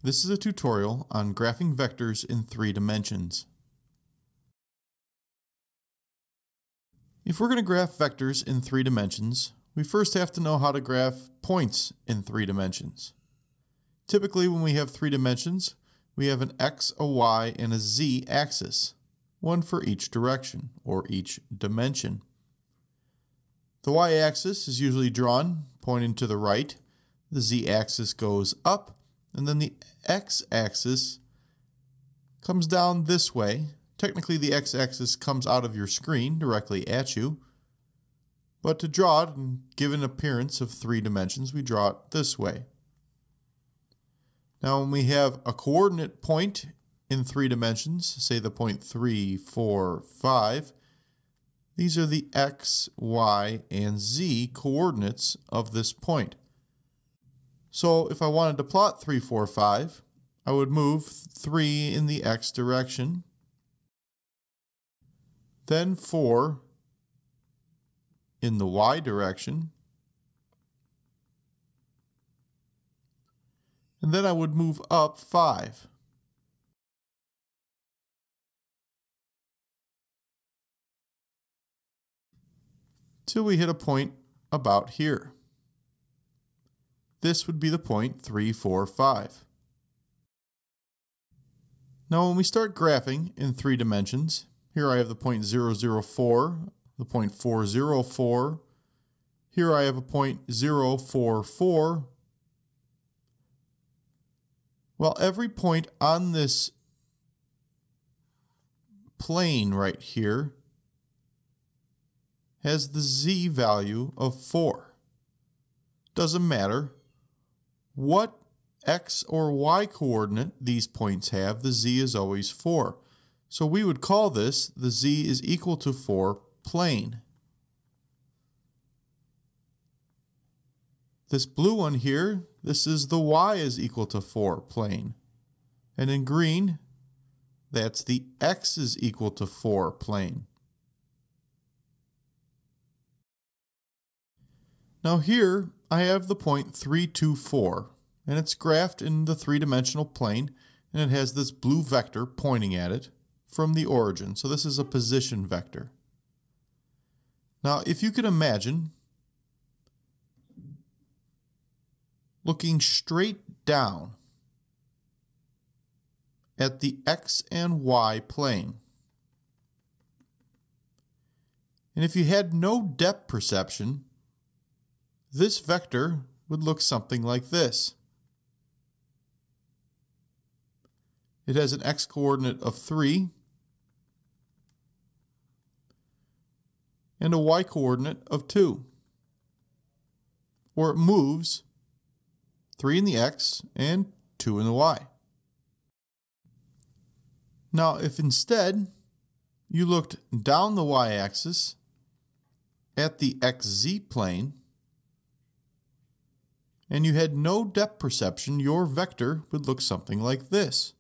This is a tutorial on graphing vectors in 3 dimensions. If we're going to graph vectors in 3 dimensions, we first have to know how to graph points in 3 dimensions. Typically, when we have 3 dimensions, we have an x, a y, and a z axis, one for each direction, or each dimension. The y-axis is usually drawn pointing to the right, the z-axis goes up, and then the x-axis comes down this way. Technically, the x-axis comes out of your screen directly at you, but to draw it and give an appearance of 3 dimensions, we draw it this way. Now, when we have a coordinate point in 3 dimensions, say the point 3, 4, 5, these are the x, y, and z coordinates of this point. So if I wanted to plot 3, 4, 5, I would move 3 in the x direction, then 4 in the y direction, and then I would move up 5. Till we hit a point about here. This would be the point 3, 4, 5. Now when we start graphing in 3 dimensions, here I have the point 0, 0, 4, the point 4, 0, 4. Here I have a point 0, 4, 4. Well, every point on this plane right here has the z value of 4. Doesn't matter what x or y coordinate these points have, the z is always 4. So we would call this the z is equal to 4 plane. This blue one here, this is the y is equal to 4 plane. And in green, that's the x is equal to 4 plane. Now here, I have the point 3, 2, 4, and it's graphed in the 3-dimensional plane, and it has this blue vector pointing at it from the origin. So this is a position vector. Now, if you can imagine looking straight down at the x and y plane, and if you had no depth perception, this vector would look something like this. It has an x-coordinate of 3 and a y-coordinate of 2. Or it moves 3 in the x and 2 in the y. Now, if instead you looked down the y-axis at the xz plane, and you had no depth perception, your vector would look something like this.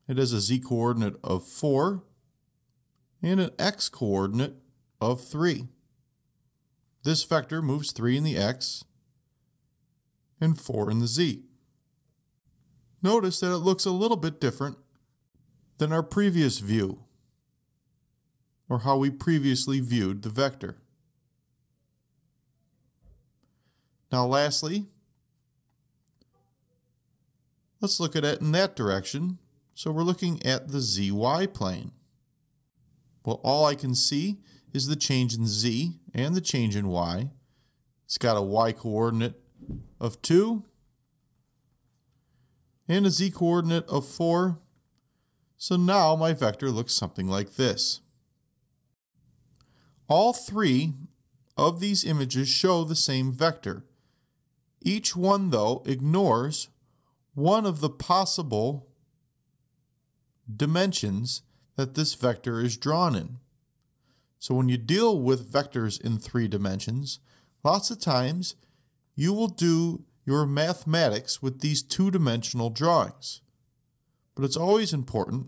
It has a z-coordinate of 4 and an x-coordinate of 3. This vector moves 3 in the x and 4 in the z. Notice that it looks a little bit different than our previous view, or how we previously viewed the vector. Now lastly, let's look at it in that direction. So we're looking at the zy plane. Well, all I can see is the change in z and the change in y. It's got a y-coordinate of 2 and a z-coordinate of 4. So now my vector looks something like this. All 3 of these images show the same vector. Each one, though, ignores one of the possible dimensions that this vector is drawn in. So when you deal with vectors in 3 dimensions, lots of times you will do your mathematics with these 2-dimensional drawings. But it's always important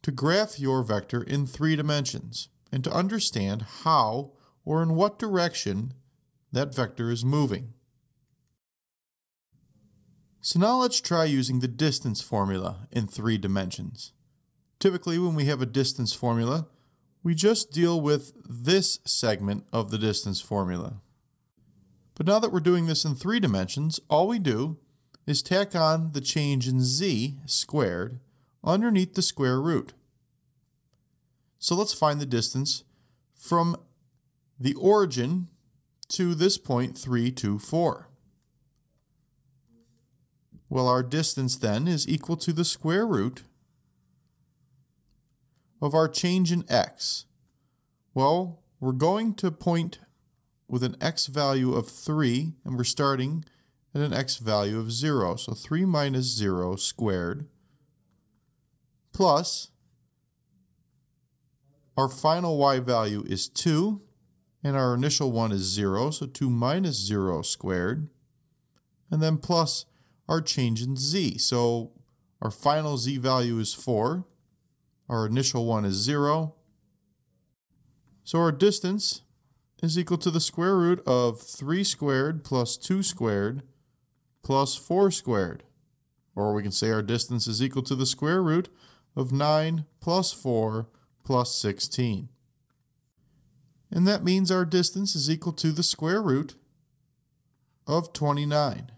to graph your vector in 3 dimensions and to understand how or in what direction that vector is moving. So now let's try using the distance formula in 3 dimensions. Typically when we have a distance formula, we just deal with this segment of the distance formula. But now that we're doing this in 3 dimensions, all we do is tack on the change in z squared underneath the square root. So let's find the distance from the origin to this point 3, 2, 4. Well, our distance then is equal to the square root of our change in x. Well, we're going to point with an x value of 3, and we're starting at an x value of 0. So 3 minus 0 squared plus our final y value is 2, and our initial one is 0, so 2 minus 0 squared, and then plus our change in z. So our final z value is 4, our initial one is 0, so our distance is equal to the square root of 3 squared plus 2 squared plus 4 squared. Or we can say our distance is equal to the square root of 9 plus 4 plus 16. And that means our distance is equal to the square root of 29,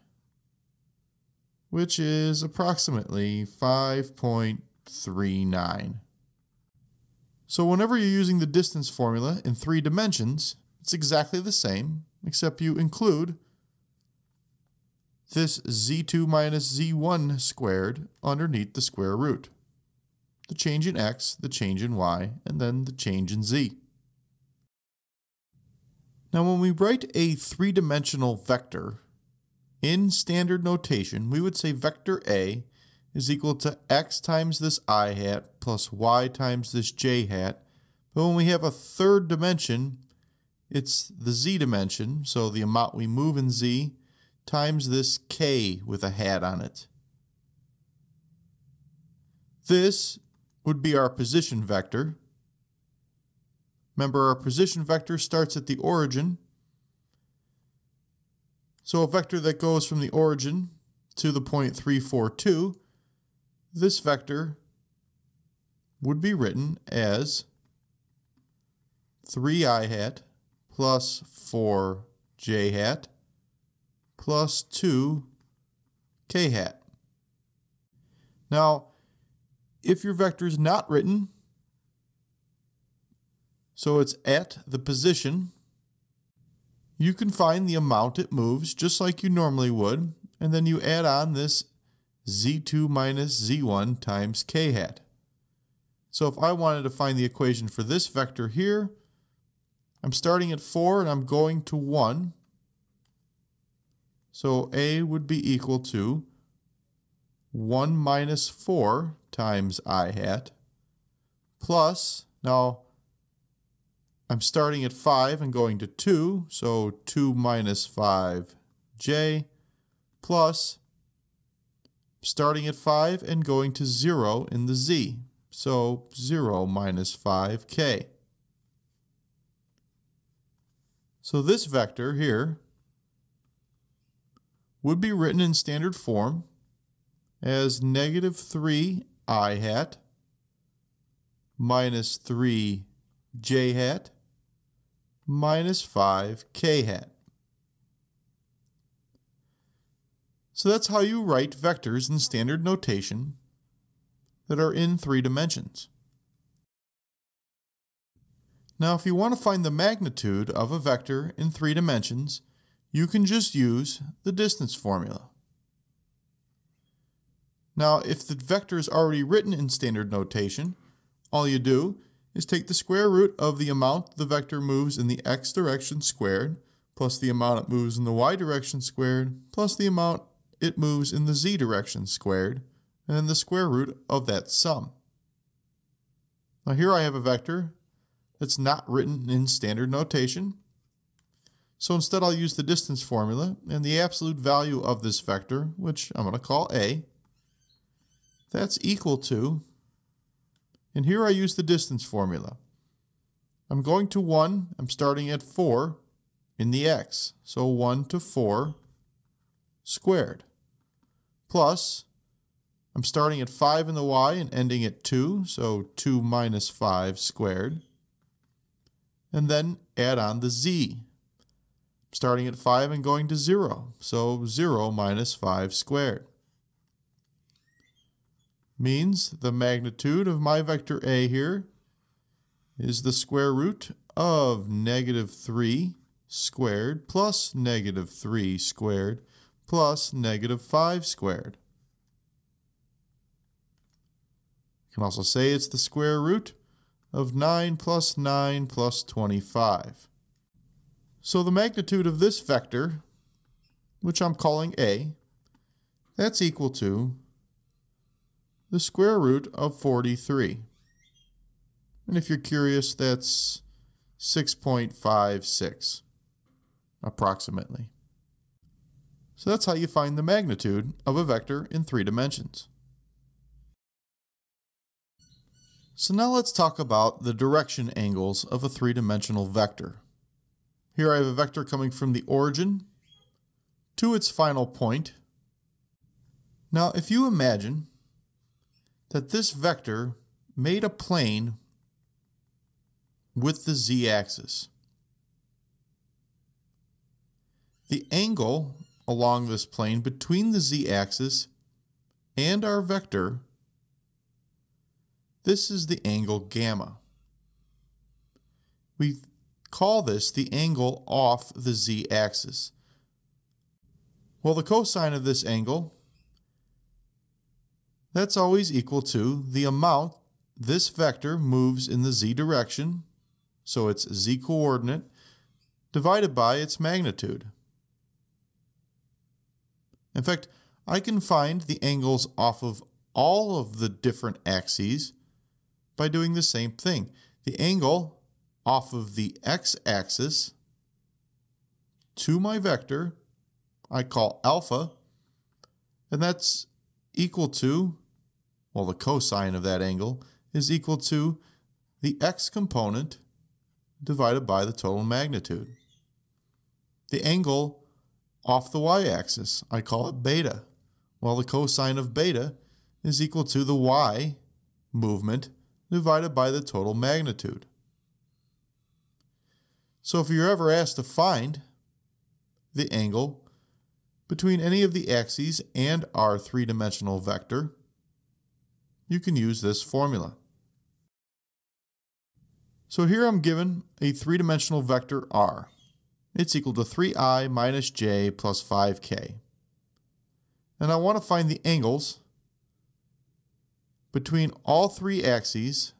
which is approximately 5.39. So whenever you're using the distance formula in 3 dimensions, it's exactly the same, except you include this z2 minus z1 squared underneath the square root. The change in x, the change in y, and then the change in z. Now when we write a 3-dimensional vector in standard notation, we would say vector A is equal to x times this I hat plus y times this j hat. But when we have a 3rd dimension, it's the z dimension, so the amount we move in z, times this k with a hat on it. This would be our position vector. Remember, our position vector starts at the origin. So a vector that goes from the origin to the point 3, 4, 2, this vector would be written as 3i hat plus 4j hat plus 2k hat. Now, if your vector is not written, so it's at the position, you can find the amount it moves just like you normally would, and then you add on this z2 minus z1 times k hat. So if I wanted to find the equation for this vector here, I'm starting at 4 and I'm going to 1. So A would be equal to 1 minus 4 times I hat plus, now I'm starting at 5 and going to 2, so 2 minus 5j plus starting at 5 and going to 0 in the z, so 0 minus 5k. So this vector here would be written in standard form as negative 3 I hat minus 3 j hat minus 5 k hat. So that's how you write vectors in standard notation that are in 3 dimensions. Now if you want to find the magnitude of a vector in 3 dimensions, you can just use the distance formula. Now if the vector is already written in standard notation, all you do is take the square root of the amount the vector moves in the x direction squared, plus the amount it moves in the y direction squared, plus the amount it moves in the z direction squared, and then the square root of that sum. Now here I have a vector that's not written in standard notation. So instead I'll use the distance formula, and the absolute value of this vector, which I'm going to call A, that's equal to, and here I use the distance formula. I'm going to 1, I'm starting at 4 in the x, so 1 to 4 squared, plus, I'm starting at 5 in the y and ending at 2, so 2 minus 5 squared. And then add on the z. Starting at 5 and going to 0, so 0 minus 5 squared. Means the magnitude of my vector A here is the square root of negative 3 squared plus negative 3 squared plus negative 5 squared. You can also say it's the square root of 9 plus 9 plus 25. So the magnitude of this vector, which I'm calling A, that's equal to the square root of 43. And if you're curious, that's 6.56, approximately. So that's how you find the magnitude of a vector in 3 dimensions. So now let's talk about the direction angles of a 3-dimensional vector. Here I have a vector coming from the origin to its final point. Now if you imagine that this vector made a plane with the z-axis. The angle along this plane between the z-axis and our vector, this is the angle gamma. We call this the angle off the z-axis. Well, the cosine of this angle, that's always equal to the amount this vector moves in the z direction, so its z coordinate, divided by its magnitude. In fact, I can find the angles off of all of the different axes by doing the same thing. The angle off of the x-axis to my vector, I call alpha, and that's equal to, well, the cosine of that angle is equal to the x component divided by the total magnitude. The angle off the y-axis, I call it beta. Well, the cosine of beta is equal to the y movement divided by the total magnitude. So if you're ever asked to find the angle between any of the axes and our 3-dimensional vector, you can use this formula. So here I'm given a 3-dimensional vector r. It's equal to 3i minus j plus 5k. And I want to find the angles between all 3 axes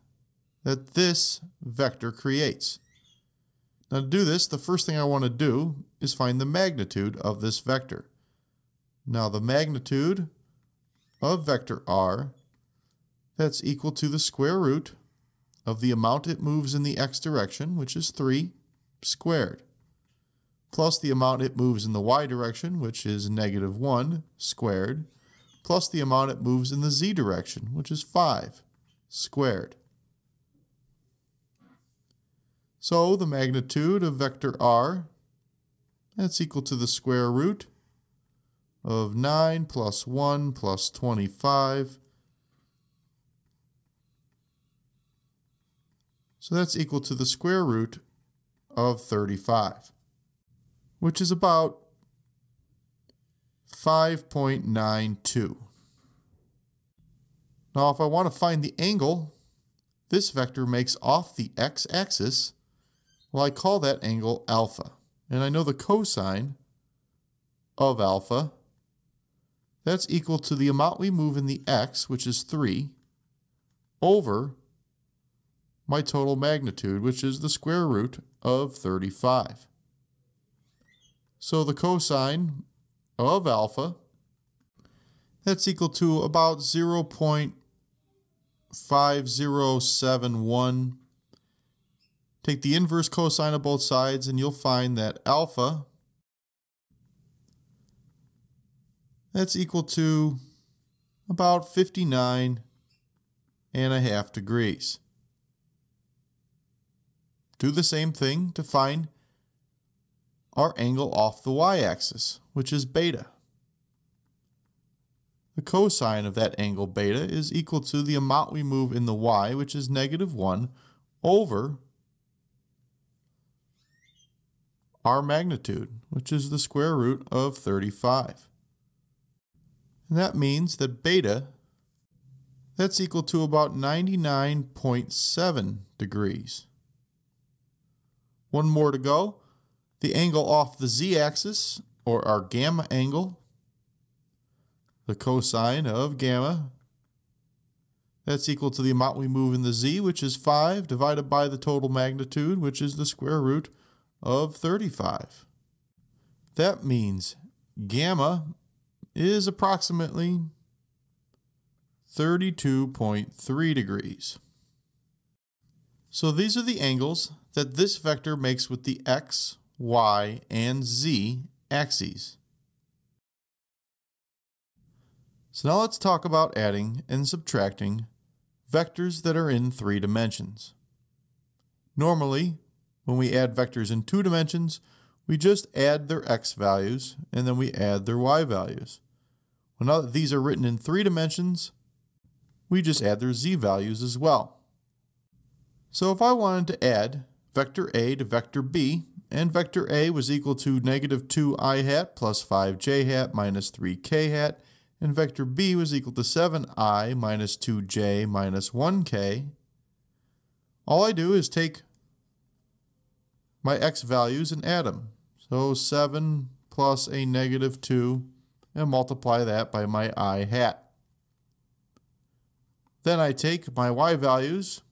that this vector creates. Now to do this, the first thing I want to do is find the magnitude of this vector. Now the magnitude of vector r, that's equal to the square root of the amount it moves in the x direction, which is 3, squared, plus the amount it moves in the y direction, which is negative 1, squared, plus the amount it moves in the z direction, which is 5, squared. So the magnitude of vector r, that's equal to the square root of 9 plus 1 plus 25. So that's equal to the square root of 35, which is about 5.92. Now if I want to find the angle this vector makes off the x-axis, well, I call that angle alpha. And I know the cosine of alpha, that's equal to the amount we move in the x, which is 3, over my total magnitude, which is the square root of 35. So the cosine of alpha, that's equal to about 0.5071. Take the inverse cosine of both sides and you'll find that alpha, that's equal to about 59.5 degrees. Do the same thing to find our angle off the y-axis, which is beta. the cosine of that angle beta is equal to the amount we move in the y, which is -1, over our magnitude, which is the square root of 35. And that means that beta, that's equal to about 99.7 degrees. One more to go. The angle off the z-axis, or our gamma angle, the cosine of gamma, that's equal to the amount we move in the z, which is 5, divided by the total magnitude, which is the square root of 35. That means gamma is approximately 32.3 degrees. So these are the angles that this vector makes with the x, y, and z axes. So now let's talk about adding and subtracting vectors that are in 3 dimensions. Normally, when we add vectors in 2 dimensions, we just add their x values and then we add their y values. Well, now that these are written in 3 dimensions, we just add their z values as well. So if I wanted to add vector A to vector B, and vector A was equal to -2i hat plus 5j hat minus 3k hat, and vector B was equal to 7i minus 2j minus 1k, all I do is take my x values and add them. So 7 plus a -2 and multiply that by my I hat. Then I take my y values,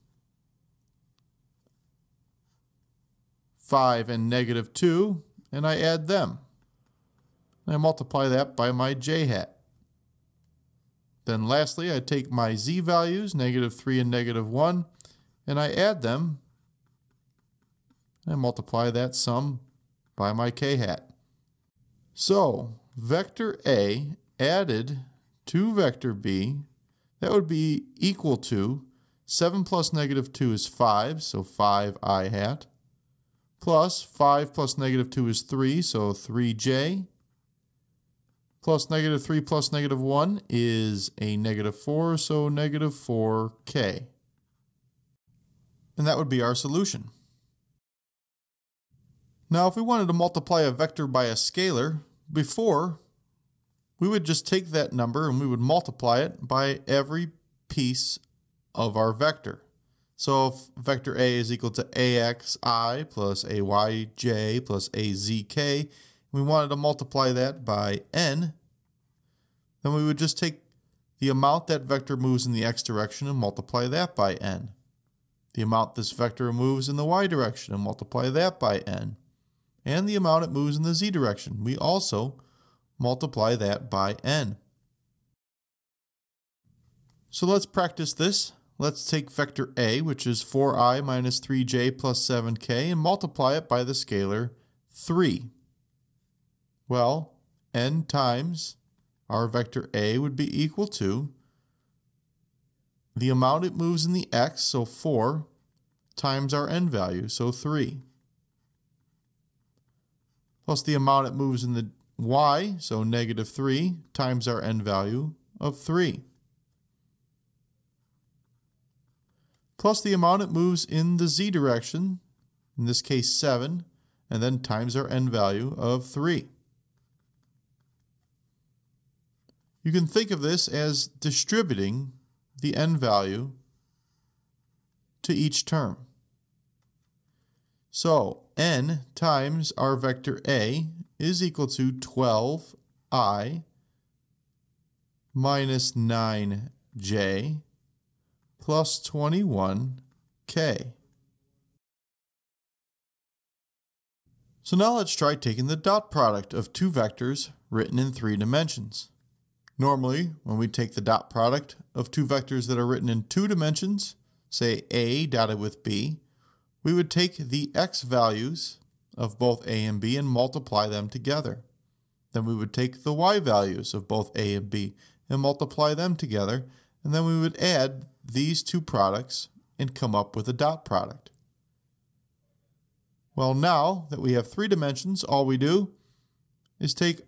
5 and -2, and I add them. I multiply that by my j hat. Then lastly, I take my z values, -3 and -1, and I add them. I multiply that sum by my k hat. So vector A added to vector B, that would be equal to 7 plus -2 is 5, so 5i hat, plus 5 plus -2 is 3, so 3j, plus -3 plus -1 is a -4, so -4k. And that would be our solution. Now, if we wanted to multiply a vector by a scalar, before, we would just take that number and we would multiply it by every piece of our vector. So if vector A is equal to axi plus ayj plus azk, and we wanted to multiply that by n, then we would just take the amount that vector moves in the x direction and multiply that by n. The amount this vector moves in the y direction and multiply that by n. And the amount it moves in the z direction, we also multiply that by n. So let's practice this. Let's take vector A, which is 4i minus 3j plus 7k, and multiply it by the scalar 3. Well, n times our vector A would be equal to the amount it moves in the x, so 4, times our n value, so 3. Plus the amount it moves in the y, so -3, times our n value of 3. Plus the amount it moves in the z direction, in this case 7, and then times our n value of 3. You can think of this as distributing the n value to each term. So n times our vector A is equal to 12i minus 9j plus 21k. So now let's try taking the dot product of two vectors written in 3 dimensions. Normally, when we take the dot product of two vectors that are written in 2 dimensions, say A dotted with B, we would take the x values of both A and B and multiply them together. Then we would take the y values of both A and B and multiply them together, and then we would add these two products and come up with a dot product. Well, now that we have 3 dimensions, all we do is take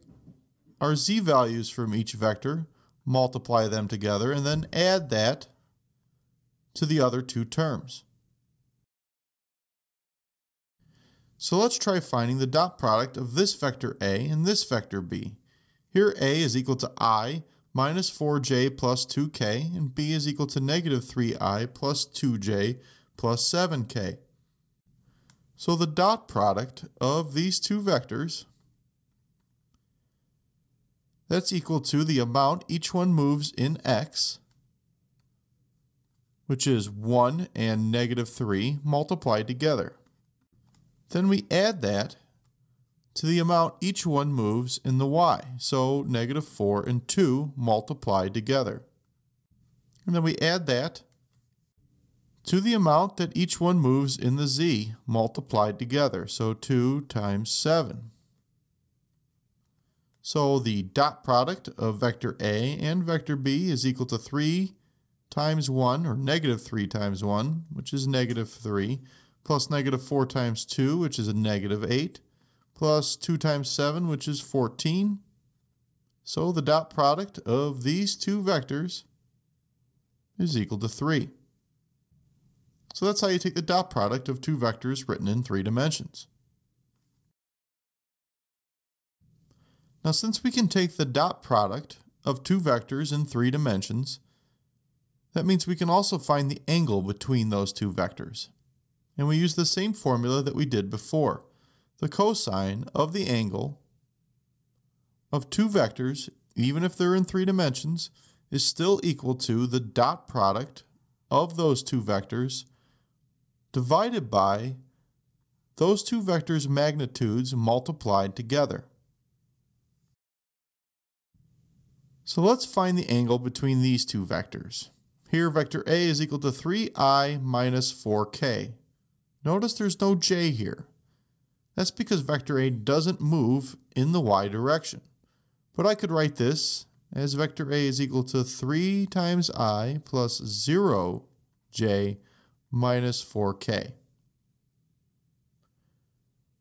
our z values from each vector, multiply them together, and then add that to the other two terms. So let's try finding the dot product of this vector A and this vector B. Here A is equal to I minus 4j plus 2k, and B is equal to negative 3I plus 2j plus 7k. So the dot product of these two vectors, that's equal to the amount each one moves in x, which is 1 and negative 3 multiplied together. Then we add that to the amount each one moves in the y, so negative 4 and 2 multiplied together. And then we add that to the amount that each one moves in the z multiplied together, so 2 times 7. So the dot product of vector A and vector B is equal to 3 times 1, or negative 3 times 1, which is negative 3, plus negative 4 times 2, which is a negative 8, plus 2 times 7, which is 14. So the dot product of these two vectors is equal to 3. So that's how you take the dot product of two vectors written in 3 dimensions. Now, since we can take the dot product of two vectors in 3 dimensions, that means we can also find the angle between those two vectors. And we use the same formula that we did before. The cosine of the angle of two vectors, even if they're in 3 dimensions, is still equal to the dot product of those two vectors divided by those two vectors' magnitudes multiplied together. So let's find the angle between these two vectors. Here vector A is equal to 3i minus 4k. Notice there's no j here. That's because vector A doesn't move in the y direction. But I could write this as vector A is equal to 3 times I plus 0j minus 4k.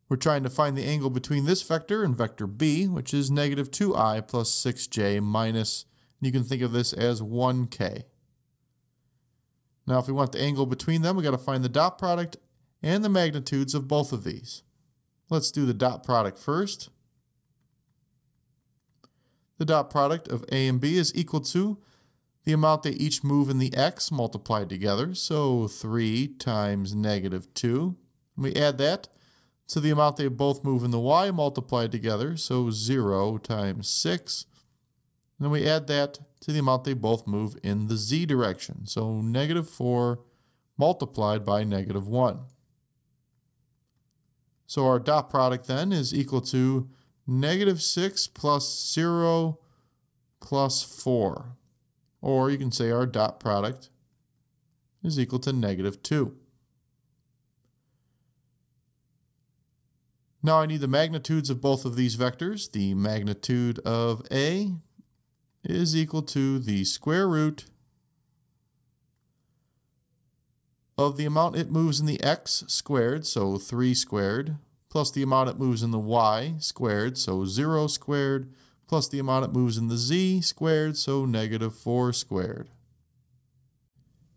We're trying to find the angle between this vector and vector B, which is negative 2i plus 6j minus, you can think of this as 1k. Now if we want the angle between them, we've got to find the dot product and the magnitudes of both of these. Let's do the dot product first. The dot product of A and B is equal to the amount they each move in the x multiplied together, so 3 times negative 2. We add that to the amount they both move in the y multiplied together, so 0 times 6. And then we add that to the amount they both move in the z direction, so negative 4 multiplied by negative 1. So our dot product then is equal to negative 6 plus 0 plus 4. Or you can say our dot product is equal to negative 2. Now I need the magnitudes of both of these vectors. The magnitude of A is equal to the square root of the amount it moves in the x squared, so 3 squared, plus the amount it moves in the y squared, so 0 squared, plus the amount it moves in the z squared, so negative 4 squared.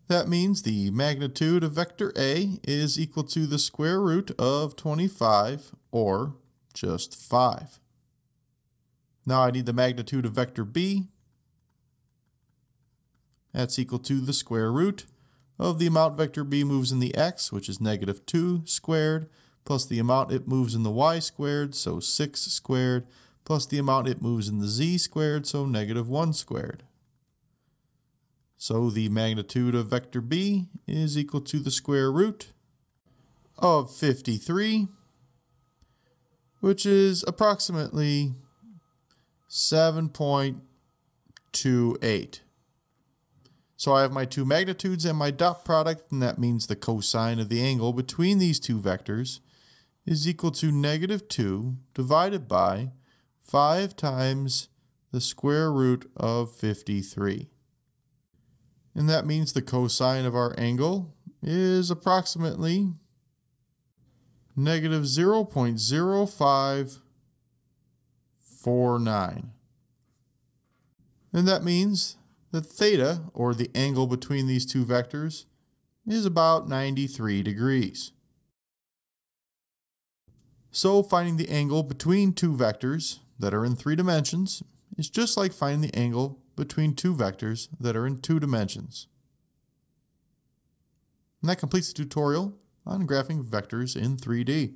That means the magnitude of vector A is equal to the square root of 25, or just 5. Now I need the magnitude of vector B. That's equal to the square root of the amount vector B moves in the x, which is negative 2 squared, plus the amount it moves in the y squared, so 6 squared, plus the amount it moves in the z squared, so negative 1 squared. So the magnitude of vector B is equal to the square root of 53, which is approximately 7.28. So I have my two magnitudes and my dot product, and that means the cosine of the angle between these two vectors is equal to negative 2 divided by 5 times the square root of 53. And that means the cosine of our angle is approximately negative 0.0549. And that means that theta, or the angle between these two vectors, is about 93 degrees. So finding the angle between two vectors that are in 3 dimensions is just like finding the angle between two vectors that are in 2 dimensions. And that completes the tutorial on graphing vectors in 3D.